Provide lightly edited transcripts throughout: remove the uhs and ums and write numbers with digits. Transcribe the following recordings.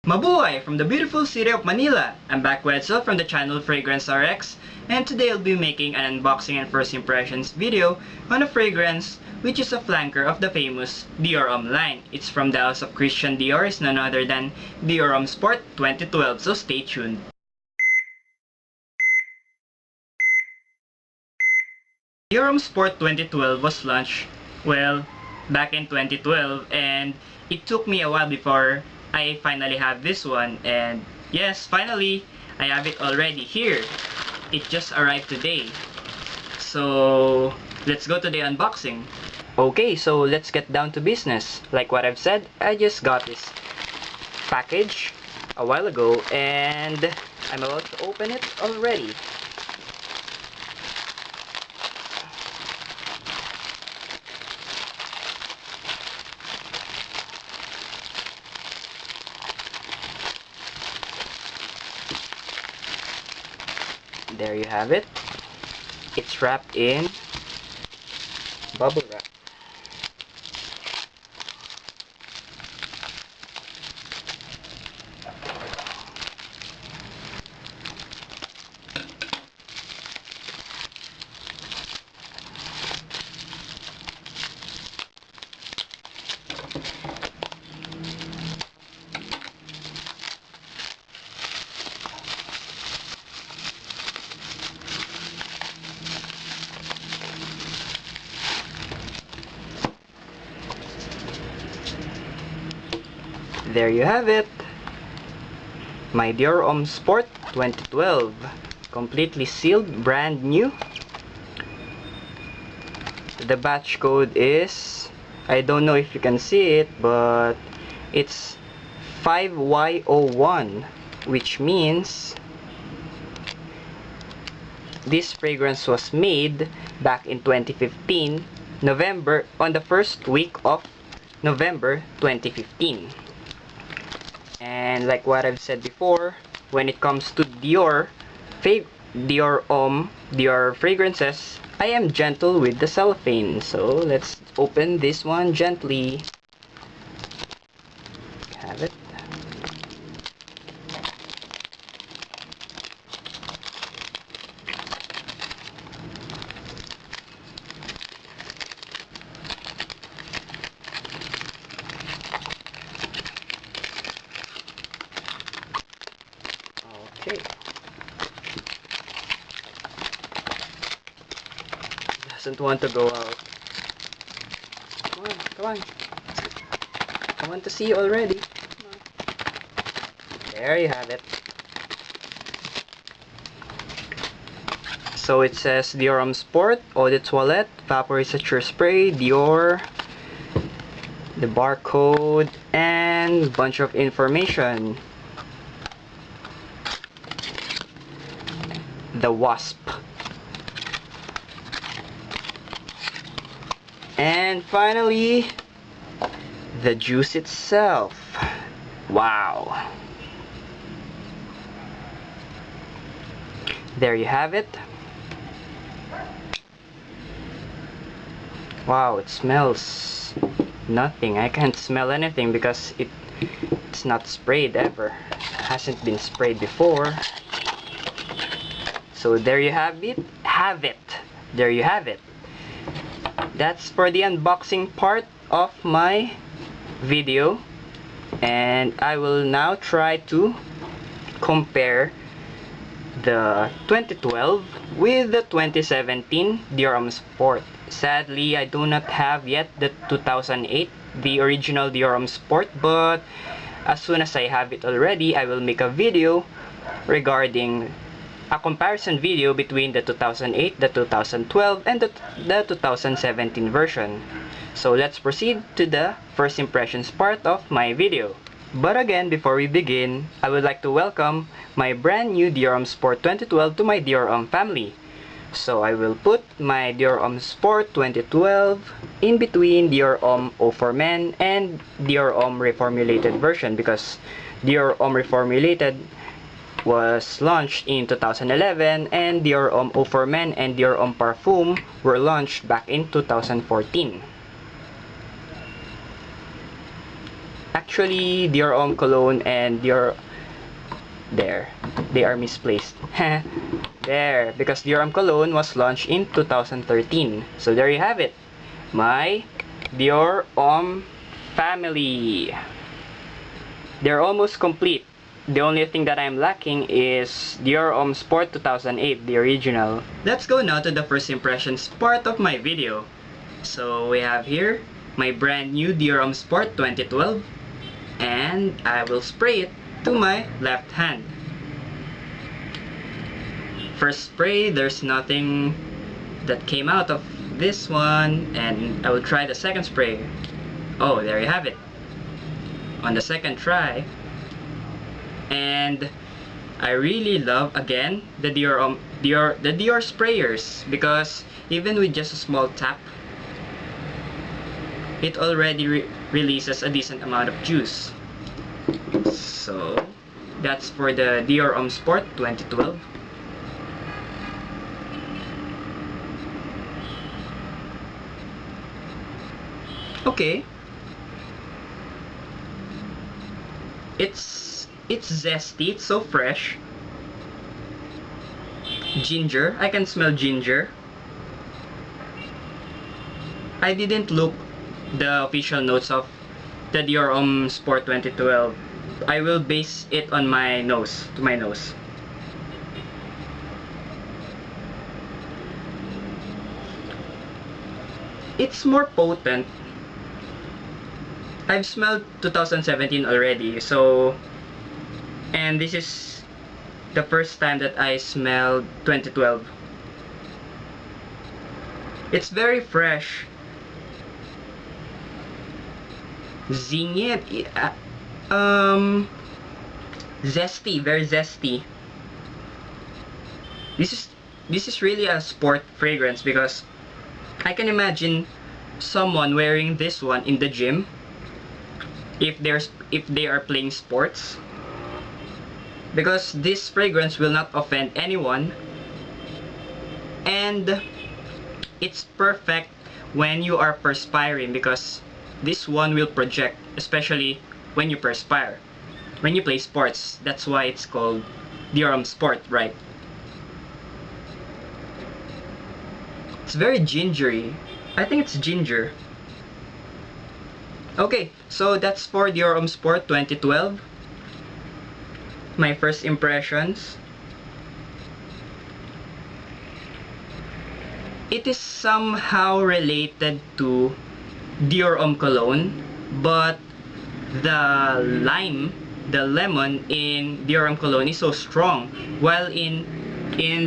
Mabuhay from the beautiful city of Manila. I'm back with Edsel from the channel Fragrance RX, and today I'll be making an unboxing and first impressions video on a fragrance which is a flanker of the famous Dior Homme line. It's from the house of Christian Dior, is none other than Dior Homme Sport 2012, so stay tuned. Dior Homme Sport 2012 was launched, well, back in 2012, and it took me a while before I finally have this one, and yes, finally, I have it already here. It just arrived today. So, let's go to the unboxing. Okay, so let's get down to business. Like what I've said, I just got this package a while ago, and I'm about to open it already. There you have it. It's wrapped in bubble wrap. There you have it, my Dior Homme Sport 2012, completely sealed, brand new. The batch code is, I don't know if you can see it, but it's 5Y01, which means this fragrance was made back in 2015, November, on the first week of November 2015. And like what I've said before, when it comes to Dior Homme, Dior fragrances, I am gentle with the cellophane. So let's open this one gently. Have it. Okay. Doesn't want to go out. Come on, come on. I want to see already. There you have it. So it says Dior Homme Sport, Eau de Toilette, Vaporizer Spray, Dior, the barcode, and a bunch of information. The wasp, and finally the juice itself. Wow, there you have it. Wow, it smells nothing. I can't smell anything because it's not sprayed ever. It hasn't been sprayed before. So there you have it. There you have it. That's for the unboxing part of my video, and I will now try to compare the 2012 with the 2017 Dior Homme Sport. Sadly, I do not have yet the 2008, the original Dior Homme Sport, but as soon as I have it already, I will make a video regarding a comparison video between the 2008, the 2012, and the 2017 version. So let's proceed to the first impressions part of my video. But again, before we begin, I would like to welcome my brand new Dior Homme Sport 2012 to my Dior Homme family. So I will put my Dior Homme Sport 2012 in between Dior Homme Eau for Men and Dior Homme reformulated version, because Dior Homme reformulated was launched in 2011, and Dior Homme Eau for Men and Dior Homme Parfum were launched back in 2014. actually Dior Homme Cologne and Dior... There. They are misplaced. There. Because Dior Homme Cologne was launched in 2013. So there you have it. My Dior Homme family. They're almost complete. The only thing that I'm lacking is Dior Homme Sport 2008, the original. Let's go now to the first impressions part of my video. So we have here my brand new Dior Homme Sport 2012, and I will spray it to my left hand. First spray, there's nothing that came out of this one, and I will try the second spray. Oh, there you have it. On the second try, and I really love again the Dior sprayers, because even with just a small tap, it already releases a decent amount of juice. So that's for the Dior Homme Sport 2012. Okay. It's zesty, it's so fresh. Ginger, I can smell ginger. I didn't look the official notes of the Dior Homme Sport 2012. I will base it on my nose, to my nose. It's more potent. I've smelled 2017 already, so, and this is the first time that I smelled 2012. It's very fresh. Zingy, zesty, very zesty. This is really a sport fragrance, because I can imagine someone wearing this one in the gym if they are playing sports, because this fragrance will not offend anyone, and it's perfect when you are perspiring, because this one will project, especially when you perspire, when you play sports. That's why it's called Dior Homme Sport, right? It's very gingery. I think it's ginger. Okay, so that's for Dior Homme Sport 2012. My first impressions. It is somehow related to Dior Homme Cologne, but the lemon in Dior Homme Cologne is so strong, while in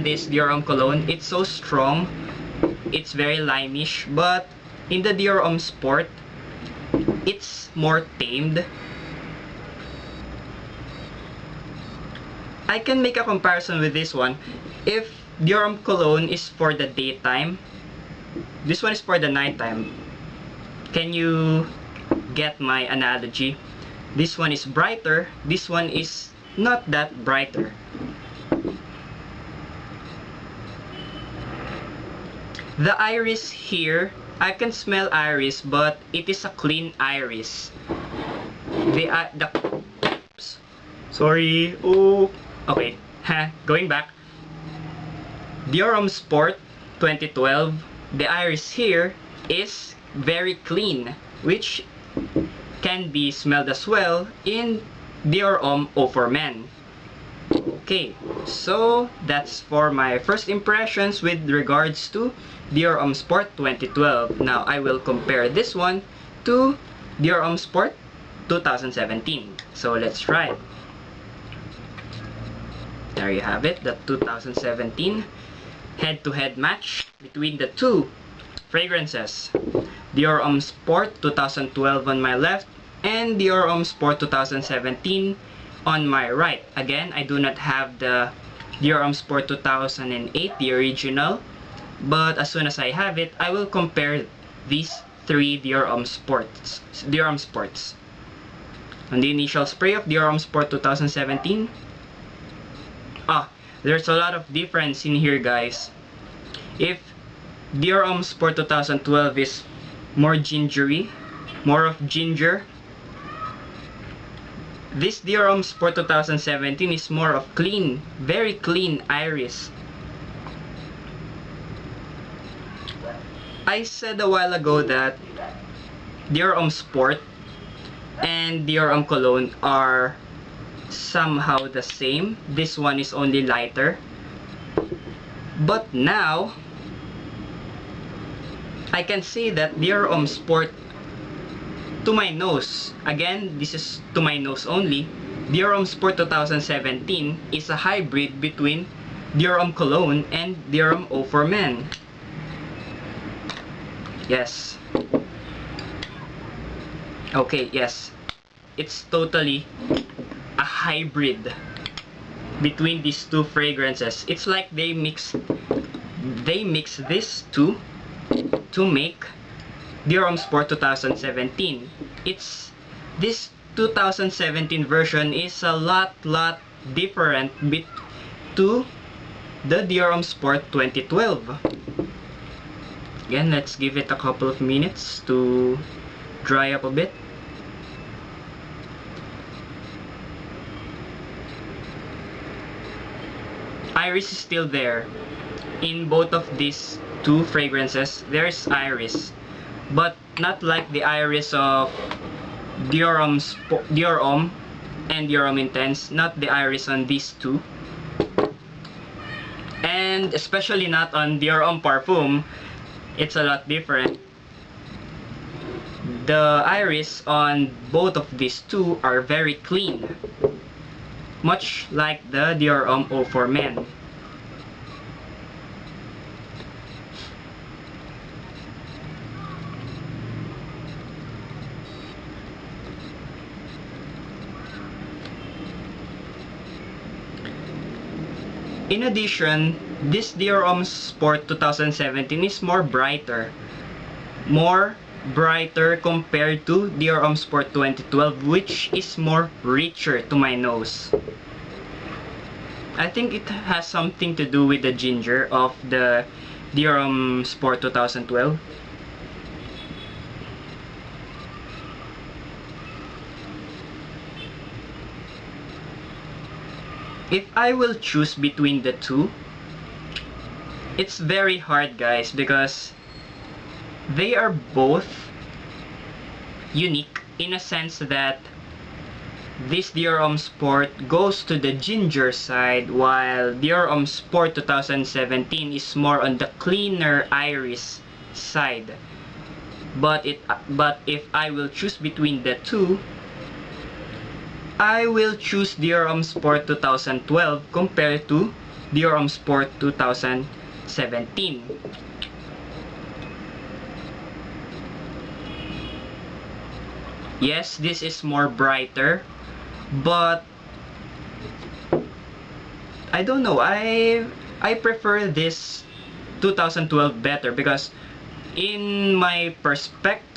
this Dior Homme Cologne, it's so strong, it's very limeish, but in the Dior Homme Sport, it's more tamed. I can make a comparison with this one. If Dior Homme Cologne is for the daytime, this one is for the nighttime. Can you get my analogy? This one is brighter, this one is not that brighter. The iris here, I can smell iris, but it is a clean iris. Oops, sorry. Oh, okay. Going back. Dior Homme Sport 2012. The iris here is very clean, which can be smelled as well in Dior Homme Eau for Men. Okay, so that's for my first impressions with regards to Dior Homme Sport 2012. Now I will compare this one to Dior Homme Sport 2017. So let's try it. There you have it, the 2017 head-to-head match between the two fragrances. Dior Homme Sport 2012 on my left and Dior Homme Sport 2017 on my right. Again, I do not have the Dior Homme Sport 2008, the original, but as soon as I have it, I will compare these three Dior Homme Sports. On the initial spray of Dior Homme Sport 2017, there's a lot of difference in here, guys. If Dior Homme Sport 2012 is more gingery, more of ginger, This Dior Homme Sport 2017 is more of clean, very clean iris. I said a while ago that Dior Homme Sport and Dior Homme Cologne are somehow the same. This one is only lighter. But now, I can say that Dior Homme Sport, to my nose, again, this is to my nose only, Dior Homme Sport 2017 is a hybrid between Dior Homme Cologne and Dior Homme Eau for Men. Yes. Okay, yes. It's totally a hybrid between these two fragrances. It's like they mix this two to make Dior Homme Sport 2017. This 2017 version is a lot different to the Dior Homme Sport 2012. Again, let's give it a couple of minutes to dry up a bit. Iris is still there. In both of these two fragrances, there's iris, but not like the iris of Dior Homme and Dior Homme Intense, not the iris on these two, and especially not on Dior Homme Parfum. It's a lot different. The iris on both of these two are very clean, much like the Dior Homme Eau for Men. In addition, this Dior Homme Sport 2017 is more brighter compared to Dior Homme Sport 2012, which is more richer to my nose. I think it has something to do with the ginger of the Dior Homme Sport 2012. If I will choose between the two, it's very hard, guys, because they are both unique in a sense that this Dior Homme Sport goes to the ginger side, while Dior Homme Sport 2017 is more on the cleaner iris side. But if I will choose between the two, I will choose Dior Homme Sport 2012 compared to Dior Homme Sport 2017. Yes, this is more brighter, but I don't know, I prefer this 2012 better because in my perspective,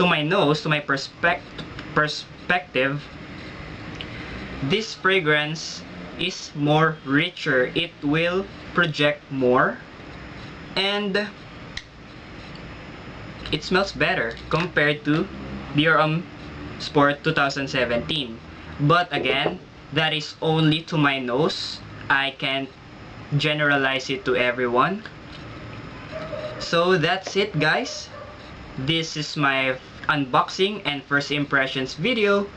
this fragrance is more richer. It will project more and it smells better compared to Dior Homme Sport 2017. But again, that is only to my nose. I can't generalize it to everyone. So that's it, guys. This is my unboxing and first impressions video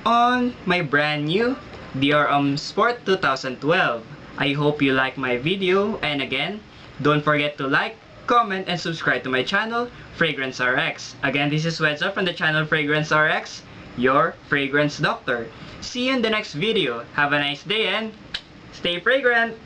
on my brand new Dior Homme Sport 2012. I hope you like my video, and again, don't forget to like, comment, and subscribe to my channel, Fragrance RX. Again, this is Wedza from the channel Fragrance RX, your fragrance doctor. See you in the next video. Have a nice day and stay fragrant!